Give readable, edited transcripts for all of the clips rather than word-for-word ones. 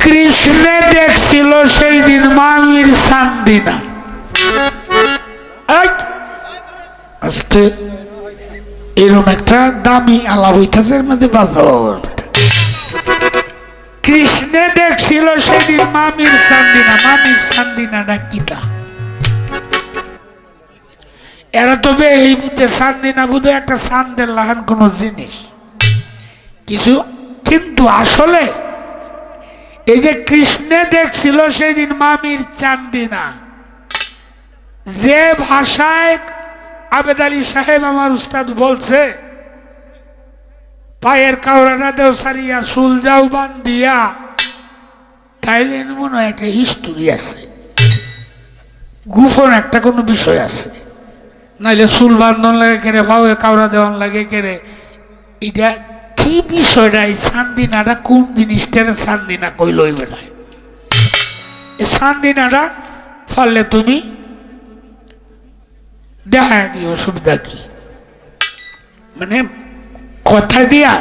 কৃষ্ণে দেখছিল সেই দিন মামির চান্দিনা। আস্তে এরকম একটা দামি আলাপ হইতেছে, এর মধ্যে বাজাও। কৃষ্ণে দেখছিল সেদিন মামির চান্দিনা। মামির চান্দিনাটা কিতা? এরা তবে এই বুঝে চান্দিনা বুঝে একটা চান্দের লাহান কোন জিনিস কিছু, কিন্তু আসলে এই যে কৃষ্ণে দেখছিল সেদিন মামির চান্দিনা, যে ভাষায় আবেদ আলী সাহেব আমার উস্তাদ বলছে, পায়ের কাউরাটা দেও সারিয়া চুল যাও বান্ধিয়া, তাইলে মনে হয় একটা হিস্টোরি আছে, গোপন একটা কোনো বিষয় আছে। নাইলে চুল বান্ধন লাগে কেড়ে, পায়ে কাউরা দেওয়ান লাগে কেড়ে, এটা কি বিষয়টা? এই চান্দিনাটা কোন জিনিসটার চান্দিনা কই লইবে না? এই চান্দিনাটা পারলে তুমি দেখা দিও, অসুবিধা কি? মানে কথা দিয়া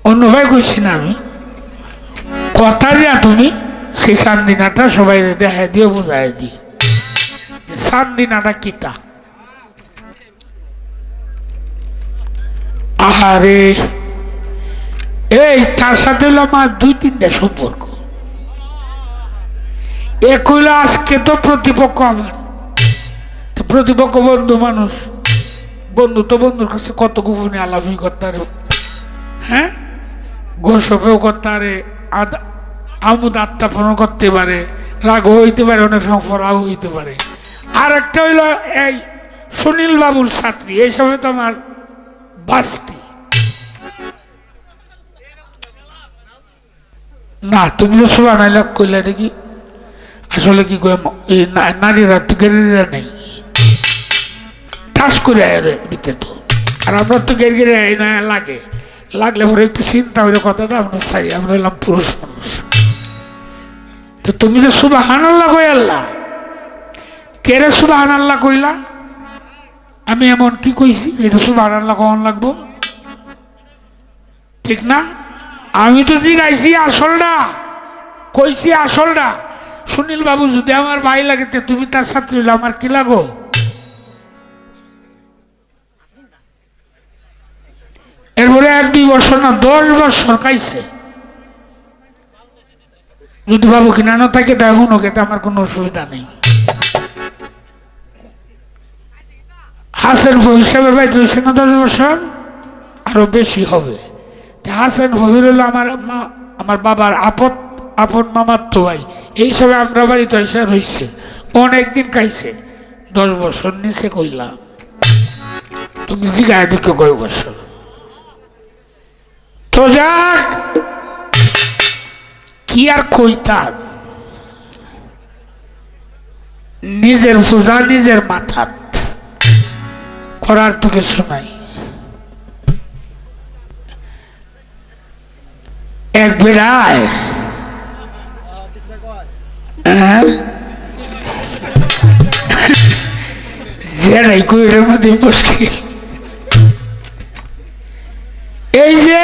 অন্য ভাই কইছি না, আমি কথা দিয়া তুমি সেই চান্দিনাটা সবাই দেখা দিও, বোঝাই দিও চান্দিনাটা কিতা। আহারে, এই তার সাথে হলো আমার 2-3টা সম্পর্ক। এক হইল আজকে তো প্রতিপক্ষ আমার, প্রতিপক্ষ বন্ধু মানুষ, বন্ধু তো বন্ধুর কাছে কত গোপনে আলাপই করতে পারে, হ্যাঁ, গোসপেও করতে পারে, আমোদ আত্মাপনও করতে পারে, রাগ হইতে পারে, অনেক সময় ফরাও হইতে পারে। আর একটা হইল এই সুনীল বাবুর ছাত্রী, এই সময় তো আমার বাস্তি না। তুমি তো সুবাহ কইলে দেখি আসলে কি নারীরা তো গেরিরা নেই, ঠাস করে দিতে তো, আর আমরা তো গেরে না লাগে, লাগলে পরে একটু চিন্তা হইলে কথাটা আমরা চাই, আমরা এলাম পুরুষ মানুষ। তো তুমি যে সুবহানাল্লাহ কই আল্লাহ, কেরে সুবহানাল্লাহ কইলা? আমি এমন কি কইছি এটা সুবহানাল্লাহ কখন লাগবো? ঠিক না? আমি তো জিগাইছি আসলটা, কইছি আসলটা। সুনীল বাবু যদি আমার ভাই লাগে, তুমি তার ছাত্রী হইলে আমার কি লাগো? এরপরে 1-2 বছর না 10 বছর খাইছে। যদি বাবু কিনা না থাকে তাই হুনো খেতে আমার কোনো অসুবিধা নেই। হাসান হিসাবে ভাই 10 বছর আরো বেশি হবে। হাসান ফহির হলো আমার বাবার আপন মামার তো ভাই, এই সবে আমরা বাড়িতে এসে রয়েছে, অনেকদিন খাইছে। 10 বছর নিচে কইলাম, তুমি জিগায় ঢুকে কয় বছর? তো যাক, কি আর কইতাম, নিজের পূজা নিজের মাথা করার তো কিছু নাই। এক বেড়ায় যে কইরের মধ্যে মুশকিল। এই যে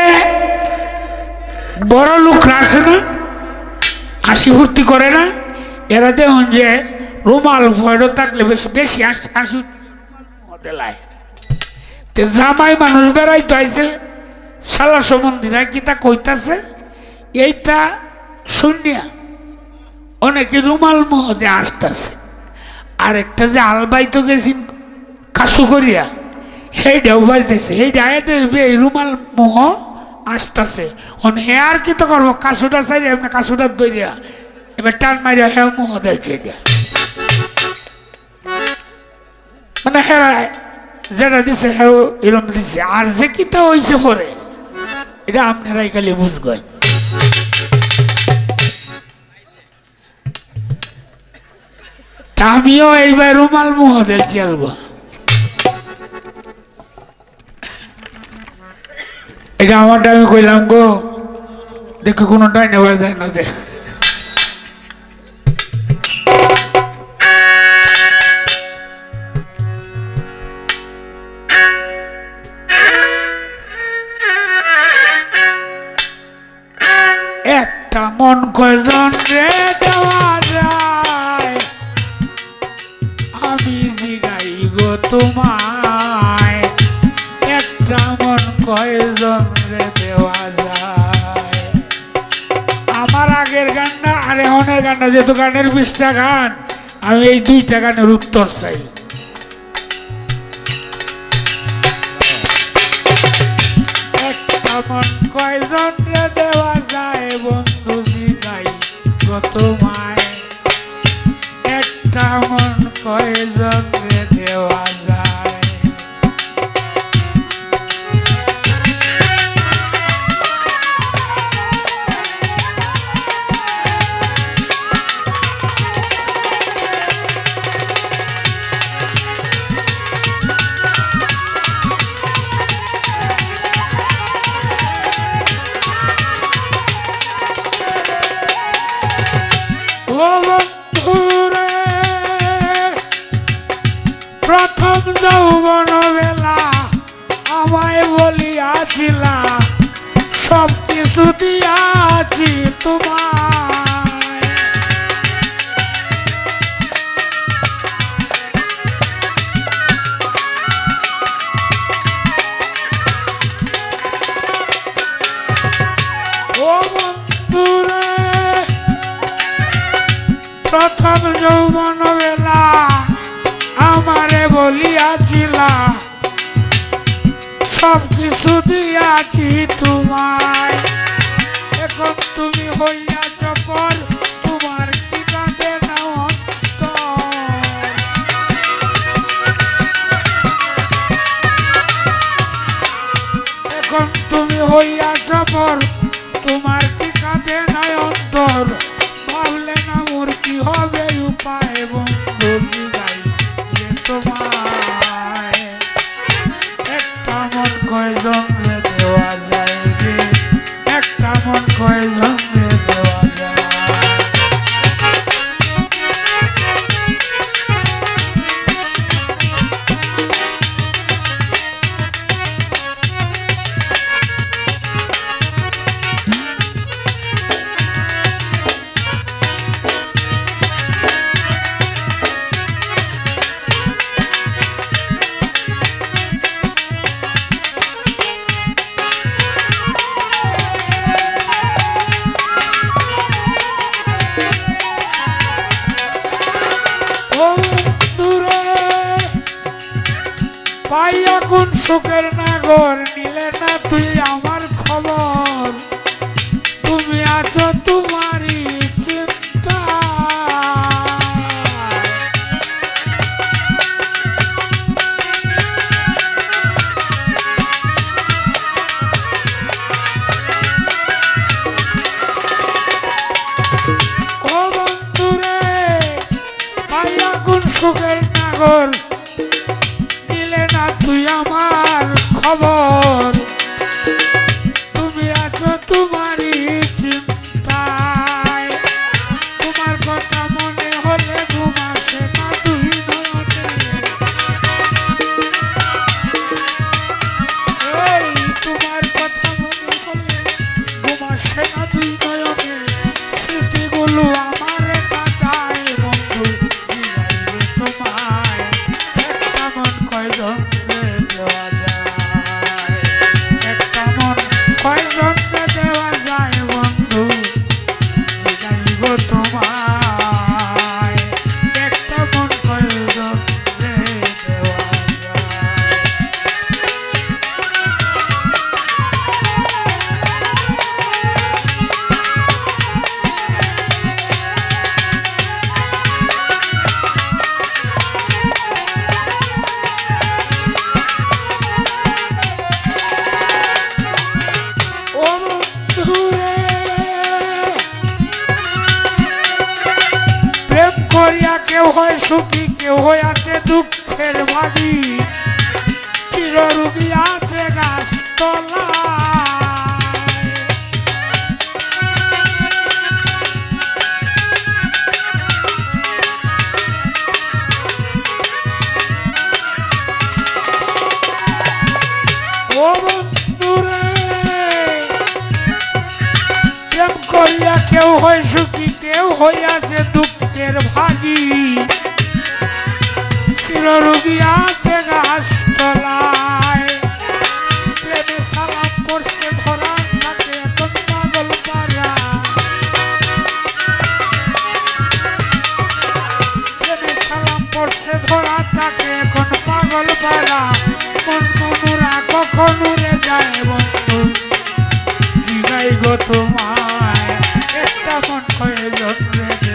বড় লোকরা আছে না, হাসি ফুর্তি করে না, এরা দেখুন যে রুমাল ভয়ও থাকলে বেশি হাসি দেলায়। জামাই মানুষ বেড়াইতে আইছে, শালা সম্বন্ধীরা কিতা কইতাছে এইটা শুনিয়া অনেকে রুমাল মহদে আসতেছে। আর একটা যে আলবাইতো গেছি কাশু করিয়া, সেইটাও বাড়িতেছে, সেইটা দেখবে এই রুমাল মোহ আসতেছে। হে আর কি তো করবো, কাশুটা চাই এমনি কাশুটা দইয়া এবার টান মারিয়া হ্যাঁ মোহ দেখছে। এটা মানে হ্যাঁ যেটা দিছে হ্যাঁ এরম দিছে, আর যে কিতা হয়েছে পরে এটা আপনারাই খালি বুঝবেন। আমিও এইবার রুমাল মুহ দেখছি আসবো। এটা আমারটা আমি কইলাম গো, দেখো কোনোটাই নেওয়া যায় না যে। এক একটা মন কয়জন রে দেওয়া যায় আমি জিগাই গো তোমায় একটা মন কয়জন রে দেওয়া যায়। আমার আগের গানটা আর এখনের গানটা যেহেতু গানের 20টা গান আমি এই 2টা গানের উত্তর চাই। একটা মন কয়জন রে দেওয়া যায় বন্ধু জিগাই গো তোমায় একটা মন কয়জন রে দেওয়া যায়। প্রথম যৌবন বেলা আমায় বলিয়াছিলা সব কিছু দিয়াছি তোমায় ও বন্ধুরে প্রথম যৌবন বেলা আমারে বলিয়াছিলা সব কিছু দিয়াছি তোমায় এখন তুমি হইয়াছ পর তোমার কি কাঁদে না অন্তর এখন তুমি হইয়াছ পর তোমার কি কাঁদে না অন্তর ভাবলে না মোর কি হবে উপায় বন্ধু জিগাই যে তোমায় একটা মন কয়জন রে দেওয়া যায় রে একটা মন কয়জন রে দেওয়া যায়। পাইয়া কোন সুখের নাগর নিলে না তুই আমার খবর তুমি আছো তোমারই চিন্তা ও বন্ধুরে পাইয়া কোন সুখের নাগর তুই আমার খবর তুমি আছো তোমারই চিন্তায় তোমার কথা মনে হলে ঘুম আসে না দুই নয়নে এই তোমার কথা মনে হলে ঘুম আসে না দুই নয়নে স্মৃতিগুলো আমার কাটায় বন্ধু তোমায় একটা মন কয়জন দেওয়া যায় একটা মন কয়জন দেওয়া যায় বন্ধু যাইব তোমায় একটা মন কয়জন দেওয়া যায়। করিয়া কেউ হয় সুখী কেউ হয় আছে দুঃখের ভাগী চিররোগী আছে গাছ তলায় ও বন্ধুরে প্রেম করিয়া কেউ হয় সুখী কেউ হইয়াছে দুঃখের ভাগী চিররোগী আছে গাছ তলায় প্রেমে সালাম করছে ধরা থাকে এখন পাগল পারা প্রেমে সালাম করছে ধরা থাকে এখন পাগল পারা মন মনুরা কখন উড়ে যায় বন্ধু জিগাই গো তোমায় একটা মন কয়েকজন রে